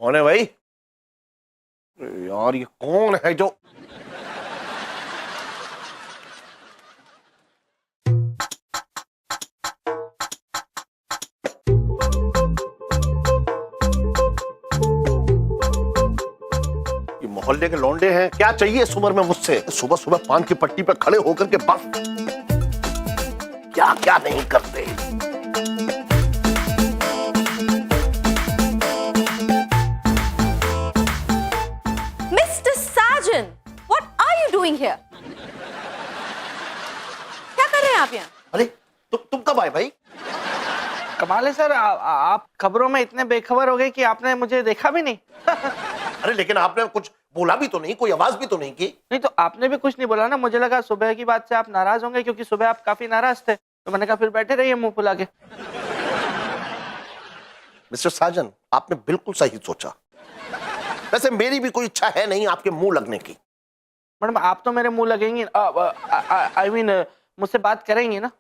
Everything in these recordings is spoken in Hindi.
कौन है भाई? यार ये कौन है जो ये मोहल्ले के लौंडे हैं? क्या चाहिए इस उम्र में मुझसे? सुबह सुबह पान की पट्टी पर खड़े होकर के बस क्या क्या नहीं करते। Here. क्या कर रहे हैं आप यहाँ? अरे तुम कब आए भाई? कमाल है सर, आप खबरों में इतने बेखबर हो गए कि आपने मुझे देखा भी नहीं। अरे लेकिन आपने कुछ बोला भी तो नहीं, कोई आवाज भी तो नहीं की। नहीं तो आपने भी कुछ नहीं बोला ना, मुझे लगा सुबह की बात से आप नाराज होंगे क्योंकि सुबह आप काफी नाराज थे, तो मैंने कहा फिर बैठे रहिए मुंह फुला के। मिस्टर साजन, आपने बिल्कुल सही सोचा। वैसे मेरी भी कोई इच्छा है नहीं आपके मुंह लगने की। मैडम आप तो मेरे मुंह लगेंगी, आई मीन मुझसे बात करेंगी ना?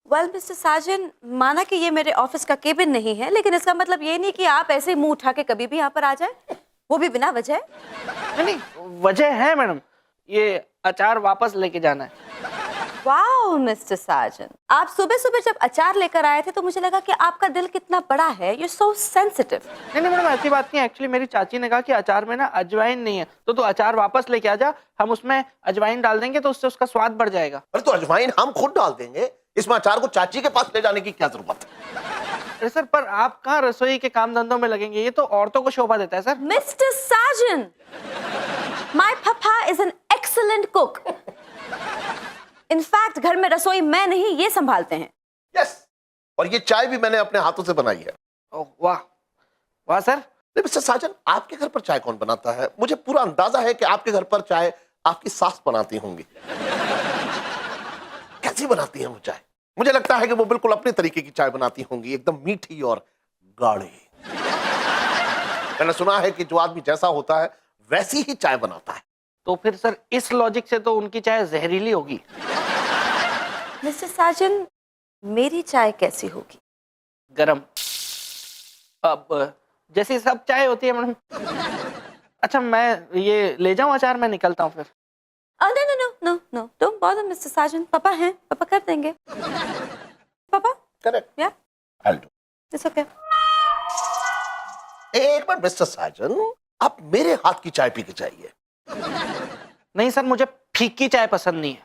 वेल मिस्टर साजन, माना कि ये मेरे ऑफिस का केबिन नहीं है, लेकिन इसका मतलब ये नहीं कि आप ऐसे मुंह उठा के कभी भी यहाँ पर आ जाए, वो भी बिना वजह। नहीं वजह है मैडम, ये अचार वापस लेके जाना है। वाओ मिस्टर साजन, आप सुबह सुबह जब अचार लेकर आए थे तो मुझे लगा कि आपका दिल कितना बड़ा है। You so sensitive. नहीं मैडम ऐसी बात नहीं, एक्चुअली मेरी चाची ने कहा कि अचार में ना अजवाइन नहीं है, तो तू अचार वापस लेके आ जा, हम उसमें अजवाइन डाल देंगे तो उससे उसका स्वाद बढ़ जाएगा। अरे तो अजवाइन हम खुद डाल देंगे, इसमें अचार को चाची के पास ले जाने की क्या जरूरत है? अरे सर पर आप कहाँ रसोई के काम धंधों में लगेंगे, ये तो औरतों को शोभा देता है सर। मिस्टर साजन, माय पापा is an excellent cook. In fact घर में रसोई मैं नहीं ये संभालते हैं। यस, और ये चाय भी मैंने अपने हाथों से बनाई है। ओह वाह वाह सर। मिस्टर साजन, आपके घर पर चाय कौन बनाता है? मुझे पूरा अंदाजा है कि आपके घर पर चाय आपकी सास बनाती होंगी। कैसी बनाती है वो चाय? मुझे लगता है कि वो बिल्कुल अपने तरीके की चाय बनाती होंगी, एकदम मीठी और गाढ़ी। मैंने सुना है कि जो आदमी जैसा होता है वैसी ही चाय बनाता है। तो फिर सर इस लॉजिक से तो उनकी चाय जहरीली होगी। मिस्टर साजन, मेरी चाय कैसी होगी? गरम। अब जैसी सब चाय होती है मैडम। अच्छा मैं ये ले जाऊं अचार, मैं निकलता हूँ फिर। No no no no no, don't bother mister Sajan, पापा हैं, पापा कर देंगे। पापा करेक्ट, या I will do, it's okay. एक बार मिस्टर साजन, आप मेरे हाथ की चाय पी के जाइए। नहीं सर, मुझे फीकी चाय पसंद नहीं है।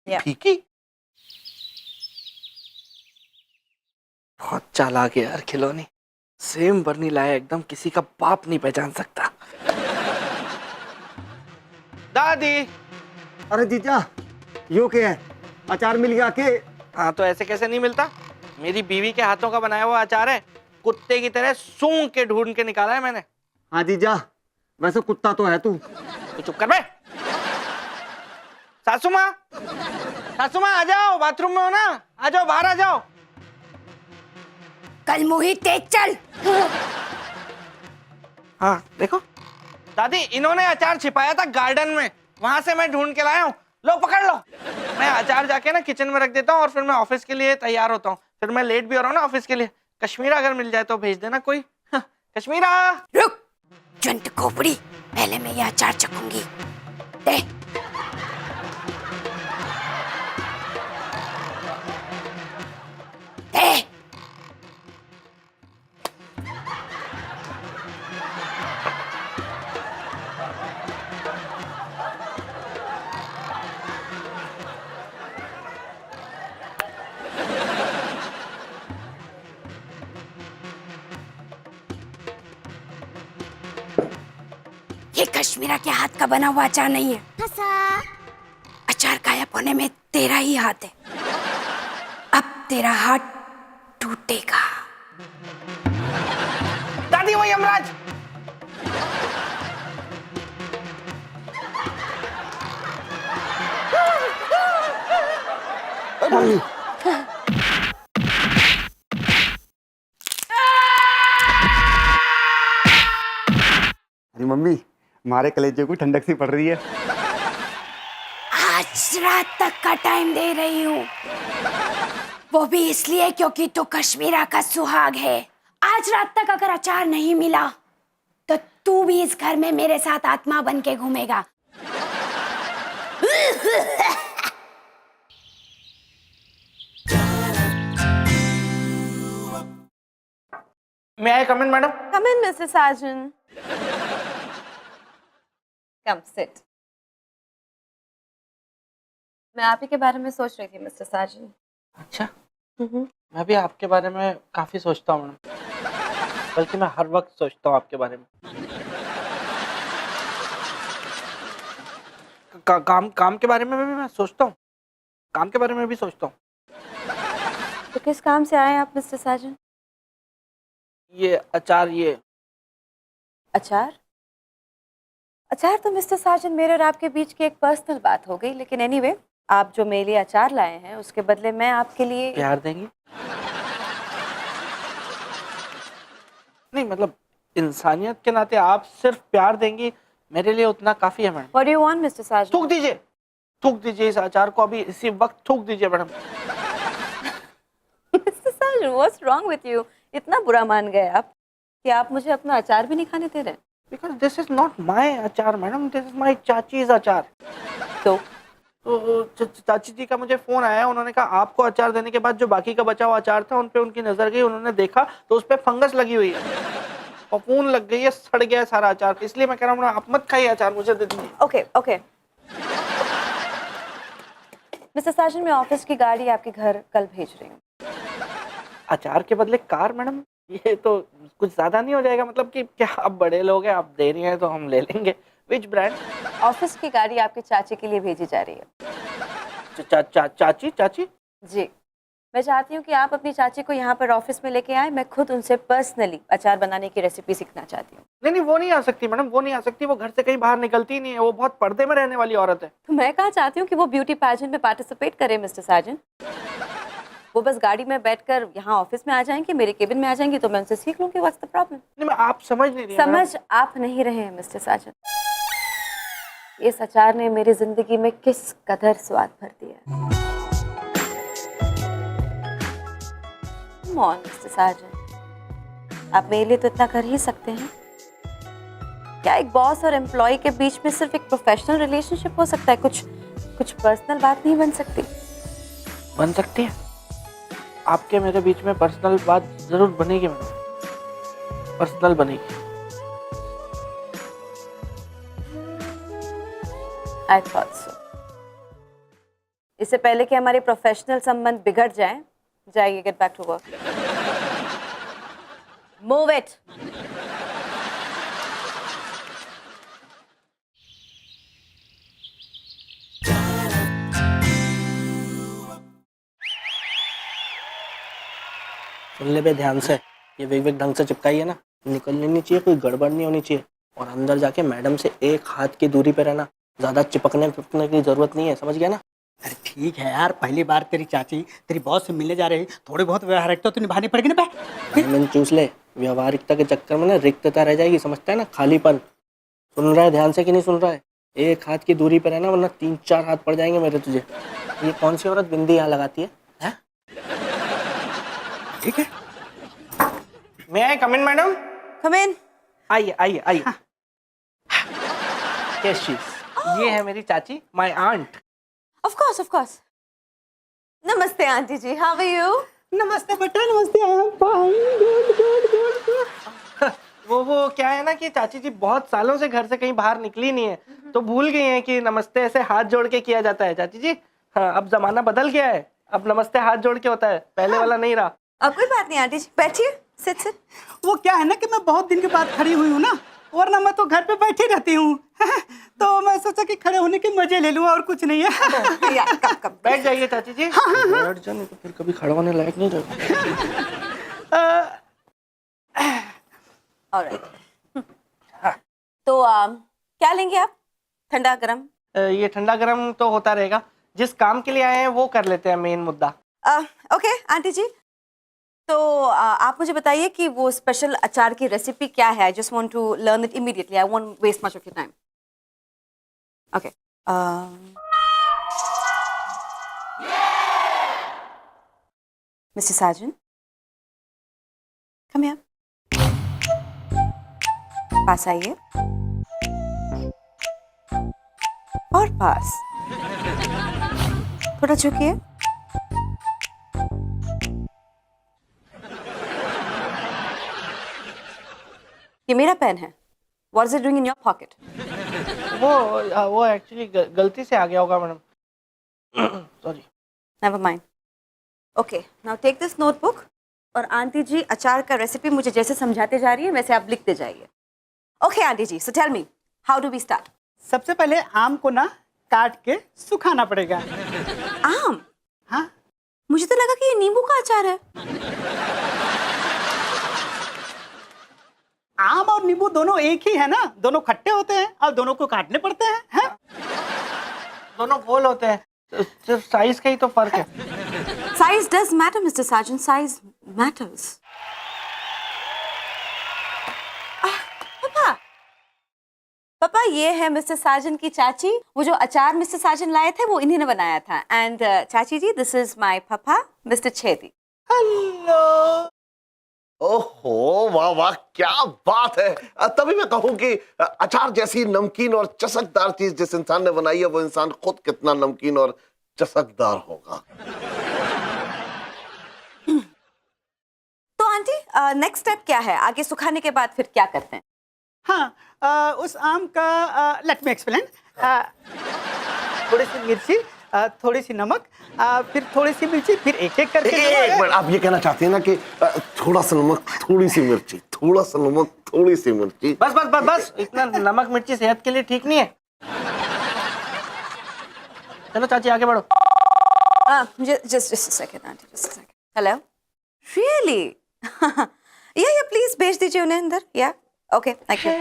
फीकी? बहुत चालाक है यार खिलौनी, सेम बर्नी लाया एकदम, किसी का बाप नहीं पहचान सकता। दादी। अरे जीजा, यो क्या है? अचार मिल गया के? हाँ तो ऐसे कैसे नहीं मिलता, मेरी बीवी के हाथों का बनाया हुआ अचार है, कुत्ते की तरह सूंघ के ढूंढ के निकाला है मैंने। हाँ जीजा, वैसे कुत्ता तो है तू। तो चुप कर बे। सासू माँ, सासू माँ आ जाओ, बाथरूम में हो ना, आ जाओ बाहर आ जाओ। कल मोहित तेज चल। हाँ देखो दादी, इन्होंने अचार छिपाया था गार्डन में, वहां से मैं ढूंढ के लाया हूँ, लो पकड़ लो। मैं अचार जाके ना किचन में रख देता हूँ और फिर मैं ऑफिस के लिए तैयार होता हूँ, फिर मैं लेट भी हो रहा हूँ ना ऑफिस के लिए। कश्मीरा अगर मिल जाए तो भेज देना कोई। कश्मीरा। रुक चंट खोपड़ी, पहले मैं ये अचार चखूंगी। दे। दे। ये कश्मीरा के हाथ का बना हुआ अचार नहीं है। अचार गायब होने में तेरा ही हाथ है। अब तेरा हाथ टूटेगा। दादी वो यमराज। अरे मम्मी, हमारे कलेजे को ठंडक सी पड़ रही है। आज रात तक का टाइम दे रही हूँ, वो भी इसलिए क्योंकि तू कश्मीरा का सुहाग है। आज रात तक अगर अचार नहीं मिला तो तू भी इस घर में मेरे साथ आत्मा बन के घूमेगा। May I come in madam? Come in, Mr. Sargent. Come, sit. मैं आप ही के बारे में सोच रही थी, मिस्टर सार्जेंट। अच्छा, मैं भी आपके बारे में काफी सोचता हूँ मैडम, बल्कि मैं हर वक्त सोचता हूँ आपके बारे में। काम के बारे में भी मैं सोचता हूँ, काम के बारे में भी सोचता हूँ। तो किस काम से आए हैं आप, मिस्टर सार्जेंट? ये अचार, ये अचार? अचार तो मिस्टर सार्जेंट मेरे और आपके बीच की एक पर्सनल बात हो गई, लेकिन एनीवे, आप जो मेरे लिए अचार लाए हैं उसके बदले मैं आपके लिए प्यार देंगी? नहीं मतलब इंसानियत के नाते आप सिर्फ प्यार देंगी, मेरे लिए उतना काफी है madam. What do you want, mister sergeant? थूक दीजिए इस अचार को, अभी इसी वक्त थूक दीजिए madam. Mister sergeant, what's wrong with you? इतना बुरा मान गए आप कि आप मुझे अपना अचार भी नहीं खाने दे रहे। Because this is not my अचार मैडम, this is my चाचीज अचार। तो चाची जी का मुझे फोन आया, उन्होंने कहा आपको अचार देने के बाद जो बाकी का बचा हुआ अचार था उन पे उनकी नजर गई, उन्होंने देखा तो उस पे फंगस लगी हुई है, फफूंद लग गई है, सड़ गया है सारा अचार। इसलिए मैं कह रहा हूँ आप मत खाइए अचार, मुझे दे दीजिए। ओके ओके मिस्टर सार्जेंट, मैं ऑफिस की गाड़ी आपके घर कल भेज रही हूँ। अचार के बदले कार मैडम, ये तो कुछ ज्यादा नहीं हो जाएगा? मतलब कि क्या आप बड़े लोग हैं, आप दे रही हैं तो हम ले लेंगे। Which brand? ऑफिस की गाड़ी आपके चाची के लिए भेजी जा रही है। चाची? चाची जी, मैं चाहती हूँ कि आप अपनी चाची को यहाँ पर ऑफिस में लेके आए। मैं खुद उनसे पर्सनली अचार बनाने की रेसिपी सीखना चाहती हूँ। नहीं, वो नहीं आ सकती मैडम, वो नहीं आ सकती, वो घर से कहीं बाहर निकलती ही नहीं है, वो बहुत पर्दे में रहने वाली औरत है। तो मैं कहाँ चाहती हूँ कि वो ब्यूटी पैजेंट में पार्टिसिपेट करे, मिस्टर सार्जेंट। वो बस गाड़ी में बैठकर यहाँ ऑफिस में आ जाएंगे, मेरे केबिन में आ जाएंगी, तो मैं उनसे सीख लूँगी। What's the problem? नहीं, मैं आप समझ नहीं रही। समझ आप नहीं रहे हैं मिस्टर सार्जेंट। इस अचार ने मेरी जिंदगी में किस कदर स्वाद भर दिया है। Come on, मिस्टर सार्जेंट, आप मेरे लिए तो इतना कर ही सकते हैं। क्या एक बॉस और एम्प्लॉय के बीच में सिर्फ एक प्रोफेशनल रिलेशनशिप हो सकता है? कुछ पर्सनल बात नहीं बन सकती? बन सकती है, आपके मेरे बीच में पर्सनल बात जरूर बनेगी मैडम, पर्सनल बनेगी। I thought so. इससे पहले कि हमारे प्रोफेशनल संबंध बिगड़ जाएं, जाइए, get back to work. Move it. सुन ले बे ध्यान से, ये विग ढंग से चिपकाई है ना, निकलनी नहीं चाहिए, कोई गड़बड़ नहीं होनी चाहिए। और अंदर जाके मैडम से एक हाथ की दूरी पे रहना, ज्यादा चिपकने की जरूरत नहीं है, समझ गया ना? अरे ठीक है यार, पहली बार तेरी चाची तेरी बॉस से मिलने जा रही, थोड़ी बहुत व्यवहारिकता तो निभानी पड़ेगी ना बे। मैंने चूस ले, व्यवहारिकता के चक्कर में ना रिक्तता रह जाएगी, समझता है ना? खालीपन। सुन रहा है ध्यान से कि नहीं सुन रहा है? एक हाथ की दूरी पे रहना, वरना 3-4 हाथ पड़ जाएंगे मेरे तुझे। ये कौन सी औरत बिंदी यहाँ लगाती है? ठीक है, मैं आई कम इन मैडम? कम इन। आइए आइए आइए। Yes, ये है मेरी चाची, माय आंट। Of course. नमस्ते aunty ji, how are you? नमस्ते बेटा, नमस्ते। गुड। वो क्या है ना कि चाची जी बहुत सालों से घर से कहीं बाहर निकली नहीं है, तो भूल गई हैं कि नमस्ते ऐसे हाथ जोड़ के किया जाता है चाची जी। हाँ, अब जमाना बदल गया है, अब नमस्ते हाथ जोड़ के होता है, पहले वाला नहीं रहा। अब कोई बात नहीं आंटी जी, बैठिए, सिट। वो क्या है ना कि मैं बहुत दिन के बाद खड़ी हुई हूँ ना, वरना मैं तो घर पे बैठी रहती हूँ। तो मैं सोचा कि खड़े होने के मजे ले लूँ, और कुछ नहीं है। कम। बैठ जाइए चाची जी। बैठ जाने तो फिर कभी खड़ा होने लायक नहीं रहे। ऑलराइट। तो क्या लेंगे आप? ठंडा गरम? ये ठंडा गरम तो होता रहेगा, जिस काम के लिए आए हैं वो कर लेते हैं, मेन मुद्दा। ओके आंटी जी, तो आप मुझे बताइए कि वो स्पेशल अचार की रेसिपी क्या है। I just want to learn it immediately, I won't waste much of your time. Okay, mister Sajan, come here, पास आइए और पास, थोड़ा झुकिए। ये मेरा पेन है। What is it doing in your pocket? वो एक्चुअली गलती से आ गया होगा madam, sorry. Never mind. Okay, now take this notebook और आंटी जी अचार का रेसिपी मुझे जैसे समझाते जा रही है वैसे आप लिखते जाइए। Okay, aunty ji, so tell me, how do we start? सबसे पहले आम को ना काट के सुखाना पड़ेगा। आम? हाँ, मुझे तो लगा कि ये नींबू का अचार है। आम और नींबू दोनों एक ही है ना, दोनों खट्टे होते हैं और दोनों को काटने पड़ते हैं, हैं? दोनों गोल होते हैं, सिर्फ साइज का ही तो फर्क है। Size does matter, Mr. Sargent. Size matters. पापा, पापा ये है मिस्टर साजन की चाची। वो जो अचार मिस्टर साजन लाए थे वो इन्हीं ने बनाया था। एंड चाची जी, दिस इज माय पापा मिस्टर छेदी। हेलो। ओहो, वाह वाह, क्या बात है। तभी मैं कहूं कि अचार जैसी नमकीन और चसकदार चीज जिस इंसान ने बनाई है वो इंसान खुद कितना नमकीन और चसकदार होगा। तो आंटी, नेक्स्ट स्टेप क्या है? आगे सुखाने के बाद फिर क्या करते हैं? हाँ, उस आम का लेट मी एक्सप्लेन। थोड़ी सी मिर्ची, थोड़ी सी नमक, फिर थोड़ी सी मिर्ची, फिर एक एक करके। एक मिनट, आप ये कहना चाहते हैं ना कि थोड़ा सा नमक, थोड़ी सी मिर्ची, थोड़ा सा नमक, थोड़ी सी मिर्ची। बस बस बस बस, इतना नमक मिर्ची सेहत के लिए ठीक नहीं है। चलो चाची आगे बढ़ो। just a second, aunty, just a second. Hello? Really? yeah, please भेज दीजिए उन्हें अंदर। Yeah, okay, thank you.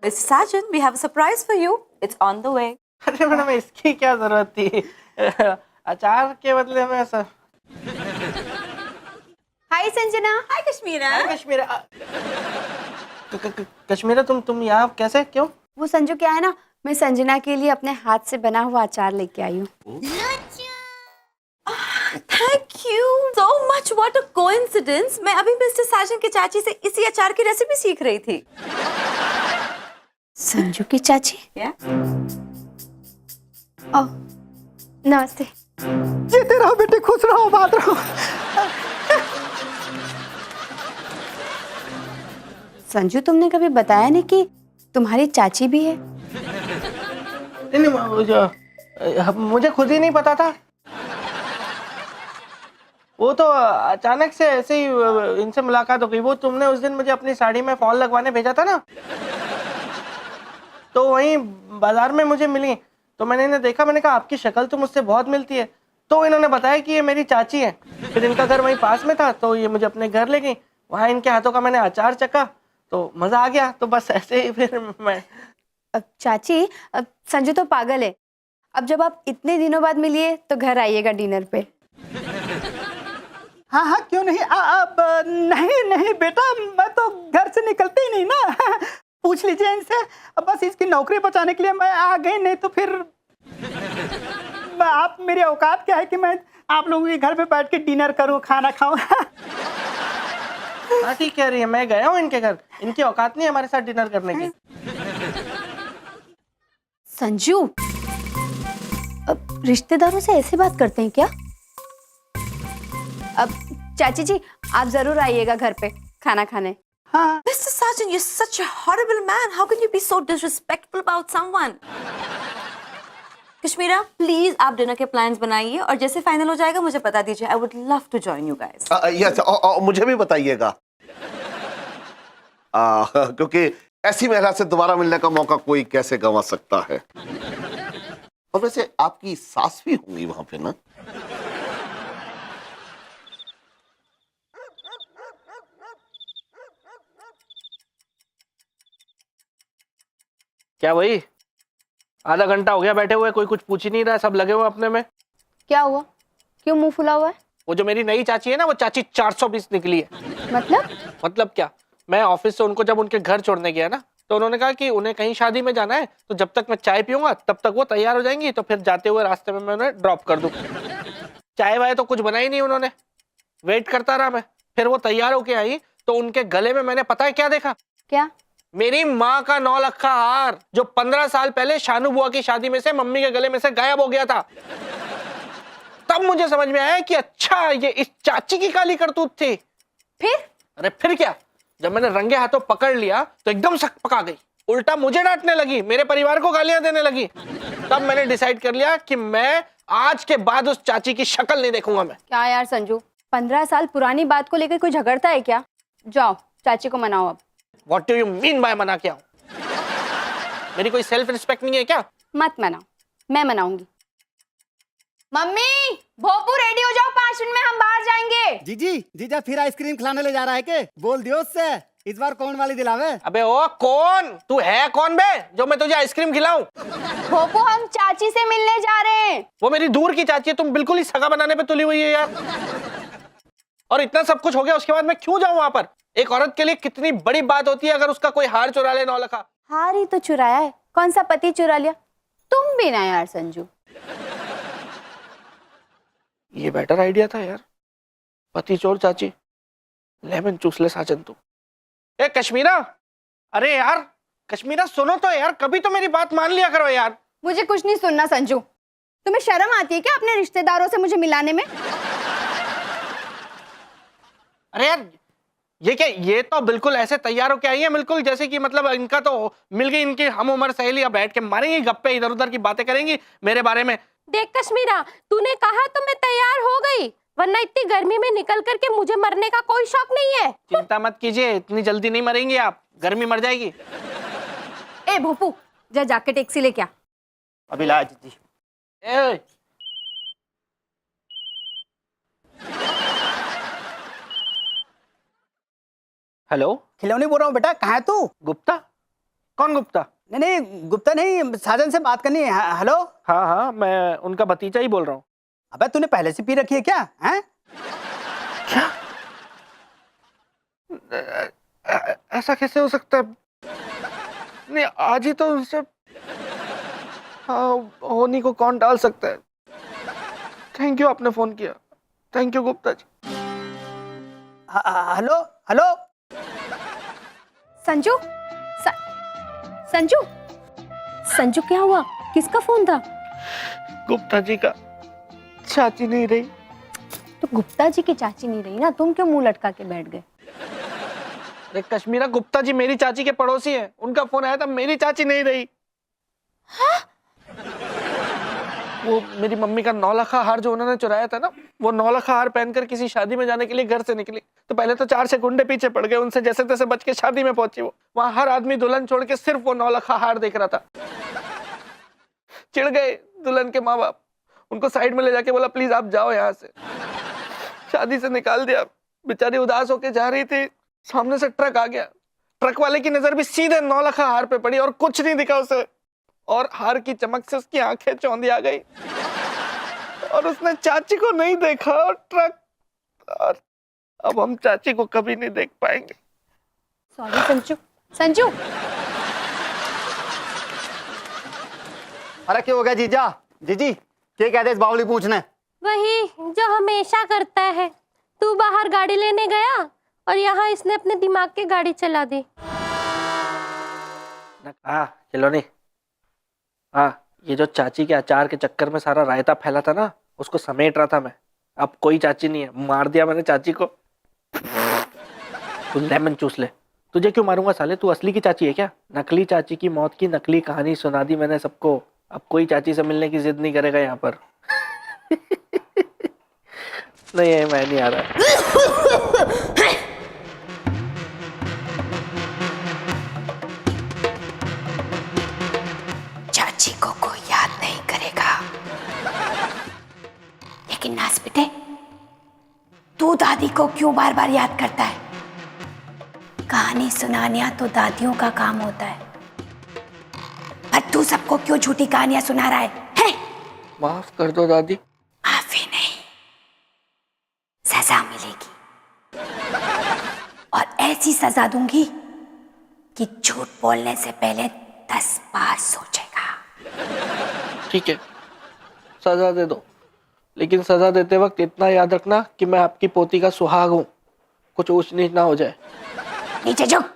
Mr. Sargent, we have a surprise for you. It's on the way. अरे मैडम, इसकी क्या जरूरत थी? अचार के बदले में सब। हाय संजना। Hi, Kashmira. कश्मीरा, कश्मीरा, तुम यहाँ कैसे, क्यों? वो संजू क्या है ना, मैं संजना के लिए अपने हाथ से बना हुआ अचार लेके आई हूँ। Thank you so much. What a coincidence. मैं अभी मिस्टर साजन की चाची से इसी अचार की रेसिपी सीख रही थी। संजू की चाची? Yeah? ओह, नमस्ते। जीते रहो बेटे, खुश रहो, बात रहो। संजू, तुमने कभी बताया नहीं कि तुम्हारी चाची भी है? नहीं, मुझे खुद ही नहीं पता था। वो तो अचानक से ऐसे ही इनसे मुलाकात हो गई। वो तुमने उस दिन मुझे अपनी साड़ी में फॉल लगवाने भेजा था ना, तो वहीं बाजार में मुझे मिली। तो मैंने इन्हें देखा, मैंने कहा आपकी शक्ल तो मुझसे बहुत मिलती है। तो इन्होंने बताया कि ये मेरी चाची है। फिर इनका घर वहीं पास में था, तो ये मुझे अपने घर ले गई। वहाँ इनके हाथों का मैंने अचार चखा तो मजा आ गया। तो बस ऐसे ही फिर मैं। अब चाची, अब संजू तो पागल है। अब जब आप इतने दिनों बाद मिलिए तो घर आइएगा डिनर पे। हाँ हाँ, क्यों नहीं। अब नहीं नहीं बेटा, मैं तो घर से निकलती ही नहीं ना। पूछ लीजिए इनसे। अब बस इसकी नौकरी बचाने के लिए मैं आ गई, नहीं तो फिर आप, मेरी औकात क्या है कि मैं आप लोगों के घर पे बैठ के डिनर करूं, खाना खाऊं। हाँ ठीक कह रही है, मैं गया हूँ इनके घर। इनकी औकात नहीं हमारे साथ डिनर करने की। संजू, अब रिश्तेदारों से ऐसे बात करते हैं क्या? अब चाची जी, आप जरूर आइएगा घर पे खाना खाने। हाँ, Mr. Sargent, you're such a horrible man. How can you be so disrespectful about someone? Kashmira, please आप डिनर के प्लान्स बनाइए और जैसे फाइनल हो जाएगा मुझे बता दीजिए। I would love to join you guys. Yes, मुझे भी बताइएगा, क्योंकि ऐसी महिला से दोबारा मिलने का मौका कोई कैसे गंवा सकता है। और वैसे आपकी सास भी होंगी वहां पे ना? क्या वही आधा घंटा हो गया बैठे हुए, कोई कुछ पूछ ही नहीं रहा है, सब लगे हुए अपने में। क्या हुआ? क्यों मुंह फुला हुआ है? वो जो मेरी नई चाची है ना, वो चाची 420 निकली है। मतलब क्या, मैं ऑफिस से उनको जब उनके घर छोड़ने गया ना, तो उन्होंने कहा कि उन्हें कहीं शादी में जाना है, तो जब तक मैं चाय पीऊंगा तब तक वो तैयार हो जाएंगी, तो फिर जाते हुए रास्ते में मैं उन्हें ड्रॉप कर दूं। चाय वाय तो कुछ बनाई नहीं उन्होंने, वेट करता रहा मैं। फिर वो तैयार होके आई तो उनके गले में मैंने पता है क्या देखा? क्या? मेरी माँ का 9 लक्खा हार, जो 15 साल पहले शानू बुआ की शादी में से मम्मी के गले में से गायब हो गया था। तब मुझे समझ में आया कि अच्छा ये इस चाची की काली करतूत थी। फिर? अरे फिर क्या, जब मैंने रंगे हाथों पकड़ लिया तो एकदम सक पका गई, उल्टा मुझे डांटने लगी, मेरे परिवार को गालियां देने लगी। तब मैंने डिसाइड कर लिया कि मैं आज के बाद उस चाची की शक्ल नहीं देखूंगा मैं। क्या यार संजू, 15 साल पुरानी बात को लेकर कोई झगड़ता है क्या? जाओ चाची को मनाओ अब। What do you mean by मना क्या? मेरी कोई सेल्फ रिस्पेक्ट नहीं है क्या? मत मनाओ, मैं मनाऊंगी। मम्मी, भोपू रेडी हो जाओ, 5 मिनट में हम बाहर जाएंगे। जीजी, जीजा फिर आइसक्रीम खिलाने ले जा रहा है के? बोल दियो उससे, इस बार कौन वाली दिलावे? अबे ओ कौन, तू है कौन बे जो मैं तुझे आइसक्रीम खिलाऊं? भोपू, हम चाची से मिलने जा रहे हैं। वो मेरी दूर की चाची है, तुम बिल्कुल ही सगा बनाने पे तुली हुई है यार। और इतना सब कुछ हो गया उसके बाद मैं क्यों जाऊं वहां पर? एक औरत के लिए कितनी बड़ी बात होती है अगर उसका कोई हार चुरा ले 9 लखा। हार ही तो चुराया है, कौन सा पति चुरा लिया? तुम भी ना यार संजू। ये बेटर आइडिया था यार, पति चोर चाची, लेमन चूस ले साजन तू। ए कश्मीरा, अरे यार कश्मीरा सुनो तो यार, कभी तो मेरी बात मान लिया करो यार। मुझे कुछ नहीं सुनना संजू। तुम्हें शर्म आती है क्या अपने रिश्तेदारों से मुझे मिलाने में? अरे यार ये क्या, ये तो बिल्कुल ऐसे तैयार होके आई है, बिल्कुल जैसे कि मतलब इनका तो मिल गई इनकी हम उम्र सहेलियां, बैठ के मारेंगी गप्पे, इधर उधर की बातें करेंगी मेरे बारे में। देख कश्मीरा, तूने कहा तो मैं तैयार हो गई, वरना इतनी गर्मी में निकल करके मुझे मरने का कोई शौक नहीं है। चिंता मत कीजिए, इतनी जल्दी नहीं मरेंगी आप, गर्मी मर जाएगी। ए भोपू, जा जाके टैक्सी लेके आ। अभी ला जीजी। ए, हेलो, खिलौनी बोल रहा हूँ बेटा, कहाँ है तू? गुप्ता? कौन गुप्ता? नहीं नहीं, गुप्ता नहीं, साजन से बात करनी है। हेलो। हाँ हाँ, मैं उनका भतीजा ही बोल रहा हूँ। अबे तूने पहले से पी रखी है क्या? हैं? ऐसा कैसे हो सकता है? नहीं, आज ही तो उनसे हाँ होनी को कौन डाल सकता है। थैंक यू आपने फोन किया, thank you Gupta ji. Hello hello. Sanju, Sanju, Sanju क्या हुआ? किसका फोन था? गुप्ता जी का। चाची नहीं रही। तो गुप्ता जी की चाची नहीं रही ना, तुम क्यों मुंह लटका के बैठ गए? अरे कश्मीरा, गुप्ता जी मेरी चाची के पड़ोसी हैं, उनका फोन आया था, मेरी चाची नहीं रही। हाँ? वो मेरी मम्मी का 9 लखा हार जो उन्होंने चुराया था ना, वो 9 लखा हार पहनकर किसी शादी में जाने के लिए घर से निकली, तो पहले तो 4 से गुंडे पीछे पड़ गए, उनसे जैसे तैसे बच के शादी में पहुंची। वो वहां हर आदमी दुल्हन छोड़ के सिर्फ वो 9 लखा हार देख रहा था। चिढ़ गए दुल्हन के माँ बाप, उनको साइड में ले जाके बोला प्लीज आप जाओ यहाँ से, शादी से निकाल दिया। बेचारी उदास होके जा रही थी, सामने से ट्रक आ गया, ट्रक वाले की नजर भी सीधे 9 लखा हार पे पड़ी और कुछ नहीं दिखा उसे, और हार की चमक से उसकी आंखें चौंधी आ गई और उसने चाची को नहीं देखा और ट्रक, और अब हम चाची को कभी नहीं देख पाएंगे। सॉरी संजू। संजू, अरे क्या हो गया जीजा? जीजी क्या कहते इस बावली पूछने? वही जो हमेशा करता है, तू बाहर गाड़ी लेने गया और यहाँ इसने अपने दिमाग की गाड़ी चला दी। खिलौनी, ये जो चाची के अचार के चक्कर में सारा रायता फैला था ना, उसको समेट रहा था मैं। अब कोई चाची नहीं है, मार दिया मैंने चाची को। तू लेमन चूस ले। तुझे क्यों मारूंगा साले, तू असली की चाची है क्या? नकली चाची की मौत की नकली कहानी सुना दी मैंने सबको। अब कोई चाची से मिलने की जिद नहीं करेगा यहाँ पर। नहीं मैं नहीं आ रहा। चाची को कोई याद नहीं करेगा, लेकिन नास बेटे, तू दादी को क्यों बार बार याद करता है? कहानी सुनाना तो दादियों का काम होता है, पर तू सबको क्यों झूठी कहानियां सुना रहा है? माफ कर दो दादी। माफी नहीं, सजा मिलेगी, और ऐसी सजा दूंगी कि झूठ बोलने से पहले 10 बार सोचेगा। ठीक है, सजा दे दो, लेकिन सजा देते वक्त इतना याद रखना कि मैं आपकी पोती का सुहाग हूँ, कुछ ऊंच नीच ना हो जाए। नीचे झुक।